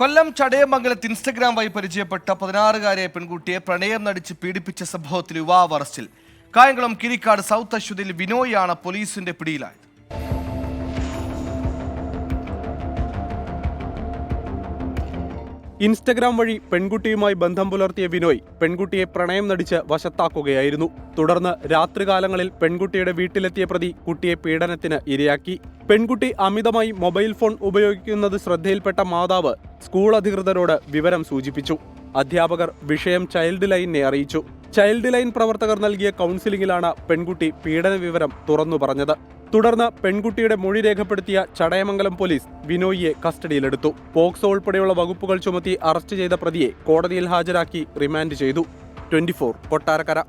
കൊല്ലം ചടയമംഗലത്ത് Instagram വഴി പരിചയപ്പെട്ട 16-കാരിയായ പെൺകുട്ടിയെ പ്രണയം നടിച്ച് പീഡിപ്പിച്ച സംഭവത്തിൽ യുവാവ് അറസ്റ്റിൽ. കായംകുളം കിരിക്കാട് സൗത്ത് അശ്വതിയിൽ വിനോയാണ് പോലീസിന്റെ പിടിയിലായത്. ഇൻസ്റ്റഗ്രാം വഴി പെൺകുട്ടിയുമായി ബന്ധം പുലർത്തിയ വിനോയ് പെൺകുട്ടിയെ പ്രണയം നടിച്ച് വശത്താക്കുകയായിരുന്നു. തുടർന്ന് രാത്രികാലങ്ങളിൽ പെൺകുട്ടിയുടെ വീട്ടിലെത്തിയ പ്രതി കുട്ടിയെ പീഡനത്തിന് ഇരയാക്കി. പെൺകുട്ടി അമിതമായി മൊബൈൽ ഫോൺ ഉപയോഗിക്കുന്നത് ശ്രദ്ധയിൽപ്പെട്ട മാതാവ് സ്കൂൾ അധികൃതരോട് വിവരം സൂചിപ്പിച്ചു. അധ്യാപകർ വിഷയം ചൈൽഡ് ലൈനിനെ അറിയിച്ചു. ചൈൽഡ് ലൈൻ പ്രവർത്തകർ നൽകിയ കൗൺസിലിംഗിലാണ് പെൺകുട്ടി പീഡന വിവരം തുറന്നു പറഞ്ഞത്. തുടർന്ന് പെൺകുട്ടിയുടെ മൊഴി രേഖപ്പെടുത്തിയ ചടയമംഗലം പോലീസ് വിനോയിയെ കസ്റ്റഡിയിലെടുത്തു. പോക്സോ ഉൾപ്പെടെയുള്ള വകുപ്പുകൾ ചുമത്തി അറസ്റ്റ് ചെയ്ത പ്രതിയെ കോടതിയിൽ ഹാജരാക്കി റിമാൻഡ് ചെയ്തു. 24 കൊട്ടാരക്കര.